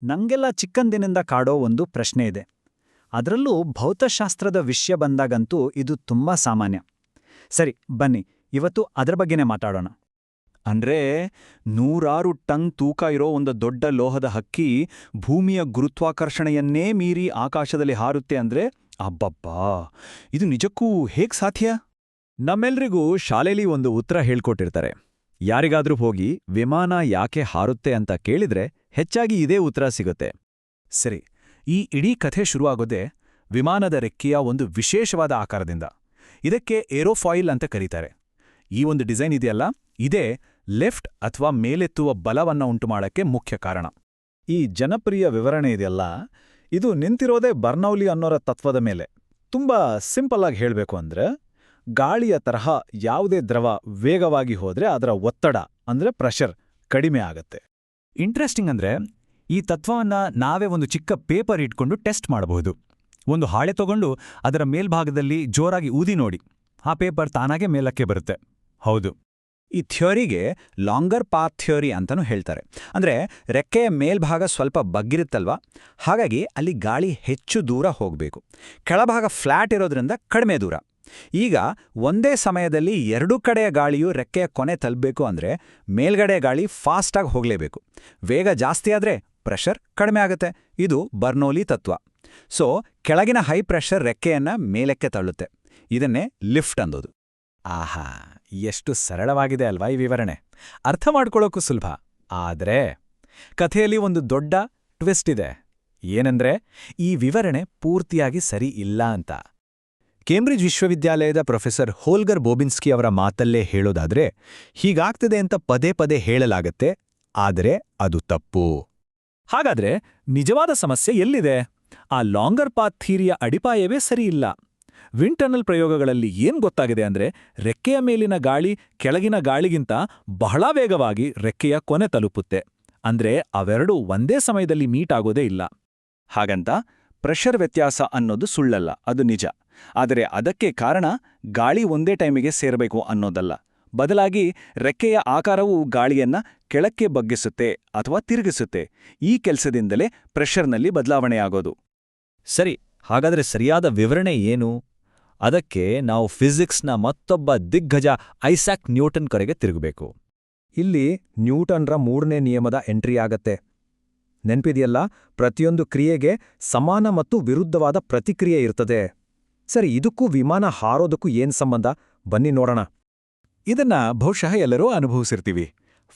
ನಂಗೆಲ್ಲ ಚಿಕ್ಕಂದಿನಿಂದ ಕಾಡೋ ಒಂದು ಪ್ರಶ್ನೆ ಇದೆ. ಅದರಲ್ಲೂ ಭೌತಶಾಸ್ತ್ರದ ವಿಷಯ ಬಂದಾಗಂತೂ ಇದು ತುಂಬಾ ಸಾಮಾನ್ಯ. ಸರಿ, ಬನ್ನಿ ಇವತ್ತು ಅದರ ಬಗ್ಗೆನೇ ಮಾತಾಡೋಣ. ಅಂದ್ರೆ 100 ಟನ್ ತೂಕ ಇರೋ ಒಂದು ದೊಡ್ಡ ಲೋಹದ ಹಕ್ಕಿ ಭೂಮಿಯ ಗುರುತ್ವಾಕರ್ಷಣೆಯನ್ನೇ ಮೀರಿ ಆಕಾಶದಲ್ಲಿ ಹಾರುತ್ತೆ ಅಂದ್ರೆ ಅಬ್ಬಬ್ಬಾ, ಇದು ನಿಜಕ್ಕೂ ಹೇಗ್ ಸಾಧ್ಯ? ನಮ್ಮೆಲ್ರಿಗೂ ಶಾಲೆಲಿ ಒಂದು ಉತ್ತರ ಹೇಳ್ಕೊಟ್ಟಿರ್ತಾರೆ. ಯಾರಿಗಾದ್ರೂ ಹೋಗಿ ವಿಮಾನ ಯಾಕೆ ಹಾರುತ್ತೆ ಅಂತ ಕೇಳಿದ್ರೆ ಹೆಚ್ಚಾಗಿ ಇದೇ ಉತ್ತರ ಸಿಗುತ್ತೆ. ಸರಿ, ಈ ಇಡೀ ಕಥೆ ಶುರುವಾಗೋದೇ ವಿಮಾನದ ರೆಕ್ಕೆಯ ಒಂದು ವಿಶೇಷವಾದ ಆಕಾರದಿಂದ. ಇದಕ್ಕೆ ಏರೋಫಾಯಿಲ್ ಅಂತ ಕರೀತಾರೆ. ಈ ಒಂದು ಡಿಸೈನ್ ಇದೆಯಲ್ಲ, ಇದೇ ಲಿಫ್ಟ್ ಅಥವಾ ಮೇಲೆತ್ತುವ ಬಲವನ್ನ ಉಂಟುಮಾಡಕ್ಕೆ ಮುಖ್ಯ ಕಾರಣ. ಈ ಜನಪ್ರಿಯ ವಿವರಣೆ ಇದೆಯಲ್ಲ, ಇದು ನಿಂತಿರೋದೇ ಬರ್ನೌಲಿ ಅನ್ನೋರ ತತ್ವದ ಮೇಲೆ. ತುಂಬಾ ಸಿಂಪಲ್ ಆಗಿ ಹೇಳಬೇಕು ಅಂದ್ರೆ, ಗಾಳಿಯ ತರಹ ಯಾವುದೇ ದ್ರವ ವೇಗವಾಗಿ ಹೋದ್ರೆ ಅದರ ಒತ್ತಡ ಅಂದ್ರೆ ಪ್ರೆಷರ್ ಕಡಿಮೆ ಆಗತ್ತೆ. ಇಂಟ್ರೆಸ್ಟಿಂಗ್ ಅಂದ್ರೆ, ಈ ತತ್ವವನ್ನ ನಾವೇ ಒಂದು ಚಿಕ್ಕ ಪೇಪರ್ ಇಟ್ಕೊಂಡು ಟೆಸ್ಟ್ ಮಾಡಬಹುದು. ಒಂದು ಹಾಳೆ ತಗೊಂಡು ಅದರ ಮೇಲ್ಭಾಗದಲ್ಲಿ ಜೋರಾಗಿ ಊದಿ ನೋಡಿ, ಆ ಪೇಪರ್ ತಾನಾಗೆ ಮೇಲಕ್ಕೆ ಬರುತ್ತೆ. ಹೌದು, ಈ ಥಿಯೋರಿಗೆ ಲಾಂಗರ್ ಪಾತ್ ಥಿಯೋರಿ ಅಂತಲೂ ಹೇಳ್ತಾರೆ. ಅಂದ್ರೆ ರೆಕ್ಕೆಯ ಮೇಲ್ಭಾಗ ಸ್ವಲ್ಪ ಬಗ್ಗಿರುತ್ತಲ್ವಾ, ಹಾಗಾಗಿ ಅಲ್ಲಿ ಗಾಳಿ ಹೆಚ್ಚು ದೂರ ಹೋಗಬೇಕು. ಕೆಳಭಾಗ ಫ್ಲ್ಯಾಟ್ ಇರೋದ್ರಿಂದ ಕಡಿಮೆ ದೂರ. ಈಗ ಒಂದೇ ಸಮಯದಲ್ಲಿ ಎರಡೂ ಕಡೆಯ ಗಾಳಿಯು ರೆಕ್ಕೆಯ ಕೊನೆ ತಲುಪಬೇಕು ಅಂದ್ರೆ ಮೇಲ್ಗಡೆ ಗಾಳಿ ಫಾಸ್ಟಾಗಿ ಹೋಗಲೇಬೇಕು. ವೇಗ ಜಾಸ್ತಿ ಆದ್ರೆ ಪ್ರೆಷರ್ ಕಡಿಮೆ ಆಗುತ್ತೆ. ಇದು ಬರ್ನೌಲಿ ತತ್ವ. ಸೊ ಕೆಳಗಿನ ಹೈ ಪ್ರೆಷರ್ ರೆಕ್ಕೆಯನ್ನ ಮೇಲಕ್ಕೆ ತಳ್ಳುತ್ತೆ. ಇದನ್ನೇ ಲಿಫ್ಟ್ ಅಂದೋದು. ಆಹಾ, ಎಷ್ಟು ಸರಳವಾಗಿದೆ ಅಲ್ವಾ ಈ ವಿವರಣೆ. ಅರ್ಥ ಮಾಡ್ಕೊಳ್ಳೋಕ್ಕೂ ಸುಲಭ. ಆದ್ರೆ ಕಥೆಯಲ್ಲಿ ಒಂದು ದೊಡ್ಡ ಟ್ವಿಸ್ಟ್ ಇದೆ. ಏನಂದ್ರೆ, ಈ ವಿವರಣೆ ಪೂರ್ತಿಯಾಗಿ ಸರಿ ಇಲ್ಲ ಅಂತ. ಕೇಂಬ್ರಿಡ್ಜ್ ವಿಶ್ವವಿದ್ಯಾಲಯದ ಪ್ರೊಫೆಸರ್ ಹೋಲ್ಗರ್ ಬೋಬಿನ್ಸ್ಕಿ ಅವರ ಮಾತಲ್ಲೇ ಹೇಳೋದಾದ್ರೆ, ಹೀಗಾಗ್ತದೆ ಅಂತ ಪದೇ ಪದೇ ಹೇಳಲಾಗತ್ತೆ, ಆದರೆ ಅದು ತಪ್ಪು. ಹಾಗಾದ್ರೆ ನಿಜವಾದ ಸಮಸ್ಯೆ ಎಲ್ಲಿದೆ? ಆ ಲಾಂಗರ್ ಪಾತ್ ಥಿಯರಿಯ ಅಡಿಪಾಯವೇ ಸರಿಯಿಲ್ಲ. ವಿಂಡ್ ಟನಲ್ ಪ್ರಯೋಗಗಳಲ್ಲಿ ಏನ್ ಗೊತ್ತಾಗಿದೆ ಅಂದ್ರೆ, ರೆಕ್ಕೆಯ ಮೇಲಿನ ಗಾಳಿ ಕೆಳಗಿನ ಗಾಳಿಗಿಂತ ಬಹಳ ವೇಗವಾಗಿ ರೆಕ್ಕೆಯ ಕೊನೆ ತಲುಪುತ್ತೆ. ಅಂದ್ರೆ ಅವೆರಡೂ ಒಂದೇ ಸಮಯದಲ್ಲಿ ಮೀಟ್ ಆಗೋದೇ ಇಲ್ಲ. ಹಾಗಂತ ಪ್ರೆಷರ್ ವ್ಯತ್ಯಾಸ ಅನ್ನೋದು ಸುಳ್ಳಲ್ಲ, ಅದು ನಿಜ. ಆದರೆ ಅದಕ್ಕೆ ಕಾರಣ ಗಾಳಿ ಒಂದೇ ಟೈಮಿಗೆ ಸೇರಬೇಕು ಅನ್ನೋದಲ್ಲ. ಬದಲಾಗಿ ರೆಕ್ಕೆಯ ಆಕಾರವು ಗಾಳಿಯನ್ನ ಕೆಳಕ್ಕೆ ಬಗ್ಗಿಸುತ್ತೆ ಅಥವಾ ತಿರುಗಿಸುತ್ತೆ. ಈ ಕೆಲಸದಿಂದಲೇ ಪ್ರೆಷರ್ನಲ್ಲಿ ಬದಲಾವಣೆಯಾಗೋದು. ಸರಿ, ಹಾಗಾದ್ರೆ ಸರಿಯಾದ ವಿವರಣೆ ಏನು? ಅದಕ್ಕೆ ನಾವು ಫಿಸಿಕ್ಸ್ನ ಮತ್ತೊಬ್ಬ ದಿಗ್ಗಜ ಐಸಾಕ್ ನ್ಯೂಟನ್ ಕರೆಗೆ ತಿರುಗಬೇಕು. ಇಲ್ಲಿ ನ್ಯೂಟನ್ರ 3ನೇ ನಿಯಮದ ಎಂಟ್ರಿ ಆಗತ್ತೆ. ನೆನ್ಪಿದೆಯಲ್ಲ, ಪ್ರತಿಯೊಂದು ಕ್ರಿಯೆಗೆ ಸಮಾನ ಮತ್ತು ವಿರುದ್ಧವಾದ ಪ್ರತಿಕ್ರಿಯೆ ಇರ್ತದೆ. ಸರಿ, ಇದಕ್ಕೂ ವಿಮಾನ ಹಾರೋದಕ್ಕೂ ಏನ್ ಸಂಬಂಧ? ಬನ್ನಿ ನೋಡೋಣ. ಇದನ್ನ ಬಹುಶಃ ಎಲ್ಲರೂ ಅನುಭವಿಸಿರ್ತೀವಿ.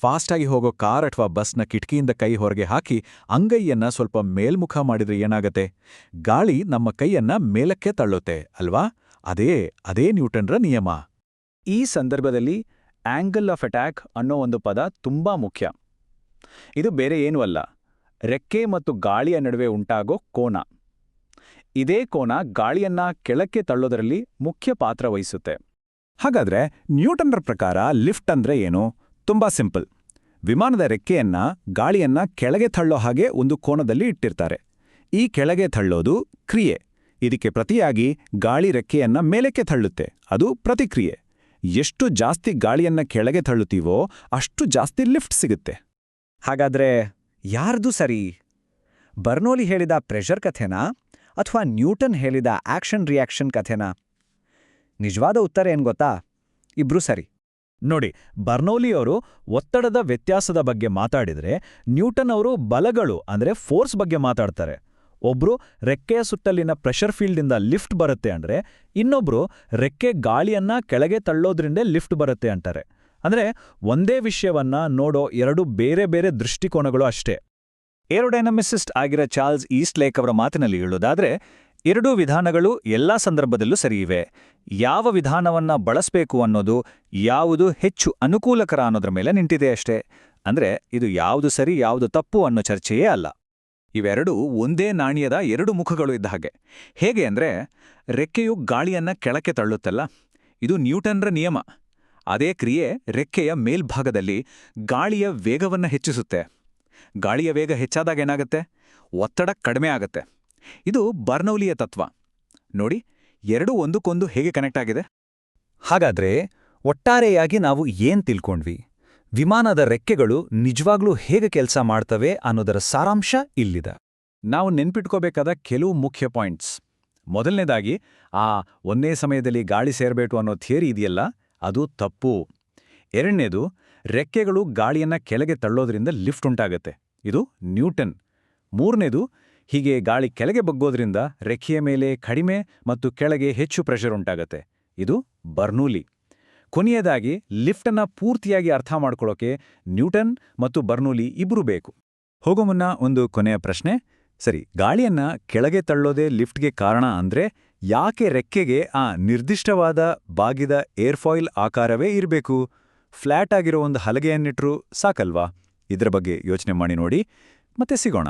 ಫಾಸ್ಟಾಗಿ ಹೋಗೋ ಕಾರ್ ಅಥವಾ ಬಸ್ನ ಕಿಟಕಿಯಿಂದ ಕೈ ಹೊರಗೆ ಹಾಕಿ ಅಂಗೈಯನ್ನ ಸ್ವಲ್ಪ ಮೇಲ್ಮುಖ ಮಾಡಿದ್ರೆ ಏನಾಗತ್ತೆ? ಗಾಳಿ ನಮ್ಮ ಕೈಯನ್ನ ಮೇಲಕ್ಕೆ ತಳ್ಳುತ್ತೆ ಅಲ್ವಾ? ಅದೇ ನ್ಯೂಟನ್ರ ನಿಯಮ. ಈ ಸಂದರ್ಭದಲ್ಲಿ ಆಂಗಲ್ ಆಫ್ ಅಟ್ಯಾಕ್ ಅನ್ನೋ ಒಂದು ಪದ ತುಂಬಾ ಮುಖ್ಯ. ಇದು ಬೇರೆ ಏನೂ ಅಲ್ಲ, ರೆಕ್ಕೆ ಮತ್ತು ಗಾಳಿಯ ನಡುವೆ ಉಂಟಾಗೋ ಕೋನ. ಇದೇ ಕೋನ ಗಾಳಿಯನ್ನ ಕೆಳಕ್ಕೆ ತಳ್ಳೋದರಲ್ಲಿ ಮುಖ್ಯ ಪಾತ್ರ ವಹಿಸುತ್ತೆ. ಹಾಗಾದ್ರೆ ನ್ಯೂಟನ್ರ ಪ್ರಕಾರ ಲಿಫ್ಟ್ ಅಂದ್ರೆ ಏನು? ತುಂಬಾ ಸಿಂಪಲ್. ವಿಮಾನದ ರೆಕ್ಕೆಯನ್ನ ಗಾಳಿಯನ್ನ ಕೆಳಗೆ ತಳ್ಳೋ ಹಾಗೆ ಒಂದು ಕೋನದಲ್ಲಿ ಇಟ್ಟಿರ್ತಾರೆ. ಈ ಕೆಳಗೆ ತಳ್ಳೋದು ಕ್ರಿಯೆ. ಇದಕ್ಕೆ ಪ್ರತಿಯಾಗಿ ಗಾಳಿ ರೆಕ್ಕೆಯನ್ನ ಮೇಲಕ್ಕೆ ತಳ್ಳುತ್ತೆ, ಅದು ಪ್ರತಿಕ್ರಿಯೆ. ಎಷ್ಟು ಜಾಸ್ತಿ ಗಾಳಿಯನ್ನ ಕೆಳಗೆ ತಳ್ಳುತ್ತೀವೋ ಅಷ್ಟು ಜಾಸ್ತಿ ಲಿಫ್ಟ್ ಸಿಗುತ್ತೆ. ಹಾಗಾದ್ರೆ ಯಾರ್ದು ಸರಿ? ಬರ್ನೌಲಿ ಹೇಳಿದ ಪ್ರೆಷರ್ ಕಥೆನಾ ಅಥವಾ ನ್ಯೂಟನ್ ಹೇಳಿದ ಆಕ್ಷನ್ ರಿಯಾಕ್ಷನ್ ಕಥೆನಾ? ನಿಜವಾದ ಉತ್ತರ ಏನ್ ಗೊತ್ತಾ? ಇಬ್ರೂ ಸರಿ. ನೋಡಿ, ಬರ್ನೌಲಿ ಅವರು ಒತ್ತಡದ ವ್ಯತ್ಯಾಸದ ಬಗ್ಗೆ ಮಾತಾಡಿದ್ರೆ, ನ್ಯೂಟನ್ ಅವರು ಬಲಗಳು ಅಂದ್ರೆ ಫೋರ್ಸ್ ಬಗ್ಗೆ ಮಾತಾಡ್ತಾರೆ. ಒಬ್ರು ರೆಕ್ಕೆಯ ಸುತ್ತಲಿನ ಪ್ರೆಷರ್ ಫೀಲ್ಡಿಂದ ಲಿಫ್ಟ್ ಬರುತ್ತೆ ಅಂದ್ರೆ, ಇನ್ನೊಬ್ರು ರೆಕ್ಕೆ ಗಾಳಿಯನ್ನ ಕೆಳಗೆ ತಳ್ಳೋದ್ರಿಂದ ಲಿಫ್ಟ್ ಬರುತ್ತೆ ಅಂತಾರೆ. ಅಂದ್ರೆ ಒಂದೇ ವಿಷಯವನ್ನ ನೋಡೋ ಎರಡು ಬೇರೆ ಬೇರೆ ದೃಷ್ಟಿಕೋನಗಳು ಅಷ್ಟೇ. ಏರೋಡೈನಮಿಸಿಸ್ಟ್ ಆಗಿರೋ ಚಾರ್ಲ್ಸ್ ಈಸ್ಟ್ಲೇಕ್ ಅವರ ಮಾತಿನಲ್ಲಿ ಹೇಳೋದಾದ್ರೆ, ಎರಡೂ ವಿಧಾನಗಳು ಎಲ್ಲಾ ಸಂದರ್ಭದಲ್ಲೂ ಸರಿಯಿವೆ. ಯಾವ ವಿಧಾನವನ್ನ ಬಳಸಬೇಕು ಅನ್ನೋದು, ಯಾವುದು ಹೆಚ್ಚು ಅನುಕೂಲಕರ ಅನ್ನೋದ್ರ ಮೇಲೆ ನಿಂತಿದೆ ಅಷ್ಟೇ. ಅಂದ್ರೆ ಇದು ಯಾವುದು ಸರಿ ಯಾವುದು ತಪ್ಪು ಅನ್ನೋ ಚರ್ಚೆಯೇ ಅಲ್ಲ. ಇವೆರಡೂ ಒಂದೇ ನಾಣ್ಯದ ಎರಡು ಮುಖಗಳು ಇದ್ದ ಹಾಗೆ. ಹೇಗೆ ಅಂದ್ರೆ, ರೆಕ್ಕೆಯು ಗಾಳಿಯನ್ನ ಕೆಳಕ್ಕೆ ತಳ್ಳುತ್ತಲ್ಲ, ಇದು ನ್ಯೂಟನ್ರ ನಿಯಮ. ಅದೇ ಕ್ರಿಯೆ ರೆಕ್ಕೆಯ ಮೇಲ್ಭಾಗದಲ್ಲಿ ಗಾಳಿಯ ವೇಗವನ್ನ ಹೆಚ್ಚಿಸುತ್ತೆ. ಗಾಳಿಯ ವೇಗ ಹೆಚ್ಚಾದಾಗ ಏನಾಗತ್ತೆ? ಒತ್ತಡ ಕಡಿಮೆ ಆಗತ್ತೆ. ಇದು ಬರ್ನೌಲಿಯ ತತ್ವ. ನೋಡಿ, ಎರಡೂ ಒಂದಕ್ಕೊಂದು ಹೇಗೆ ಕನೆಕ್ಟ್ ಆಗಿದೆ. ಹಾಗಾದ್ರೆ ಒಟ್ಟಾರೆಯಾಗಿ ನಾವು ಏನ್ ತಿಳ್ಕೊಂಡ್ವಿ? ವಿಮಾನದ ರೆಕ್ಕೆಗಳು ನಿಜವಾಗ್ಲೂ ಹೇಗೆ ಕೆಲಸ ಮಾಡ್ತವೆ ಅನ್ನೋದರ ಸಾರಾಂಶ ಇಲ್ಲಿದೆ. ನಾವು ನೆನ್ಪಿಟ್ಕೋಬೇಕಾದ ಕೆಲವು ಮುಖ್ಯ ಪಾಯಿಂಟ್ಸ್. ಮೊದಲನೇದಾಗಿ, ಒಂದೇ ಸಮಯದಲ್ಲಿ ಗಾಳಿ ಸೇರಬೇಕು ಅನ್ನೋ ಥಿಯರಿ ಇದೆಯಲ್ಲ, ಅದು ತಪ್ಪು. ಎರಡನೇದು, ರೆಕ್ಕೆಗಳು ಗಾಳಿಯನ್ನ ಕೆಳಗೆ ತಳ್ಳೋದ್ರಿಂದ ಲಿಫ್ಟ್ ಉಂಟಾಗತ್ತೆ. ಇದು ನ್ಯೂಟನ್. ಮೂರನೇದು, ಹೀಗೆ ಗಾಳಿ ಕೆಳಗೆ ಬಗ್ಗೋದ್ರಿಂದ ರೆಕ್ಕೆಯ ಮೇಲೆ ಕಡಿಮೆ ಮತ್ತು ಕೆಳಗೆ ಹೆಚ್ಚು ಪ್ರೆಷರ್ ಉಂಟಾಗತ್ತೆ. ಇದು ಬರ್ನೂಲಿ. ಕೊನೆಯದಾಗಿ, ಲಿಫ್ಟನ್ನ ಪೂರ್ತಿಯಾಗಿ ಅರ್ಥ ಮಾಡ್ಕೊಳ್ಳೋಕೆ ನ್ಯೂಟನ್ ಮತ್ತು ಬರ್ನೂಲಿ ಇಬ್ರೂ ಬೇಕು. ಹೋಗೋ ಮುನ್ನ ಒಂದು ಕೊನೆಯ ಪ್ರಶ್ನೆ. ಸರಿ, ಗಾಳಿಯನ್ನ ಕೆಳಗೆ ತಳ್ಳೋದೇ ಲಿಫ್ಟ್ಗೆ ಕಾರಣ ಅಂದ್ರೆ ಯಾಕೆ ರೆಕ್ಕೆಗೆ ಆ ನಿರ್ದಿಷ್ಟವಾದ ಬಾಗಿದ ಏರ್ಫಾಯಿಲ್ ಆಕಾರವೇ ಇರಬೇಕು? ಫ್ಲ್ಯಾಟ್ ಆಗಿರೋ ಒಂದು ಹಲಗೆಯನ್ನಿಟ್ರೂ ಸಾಕಲ್ವಾ? ಇದ್ರ ಬಗ್ಗೆ ಯೋಚನೆ ಮಾಡಿ ನೋಡಿ. ಮತ್ತೆ ಸಿಗೋಣ.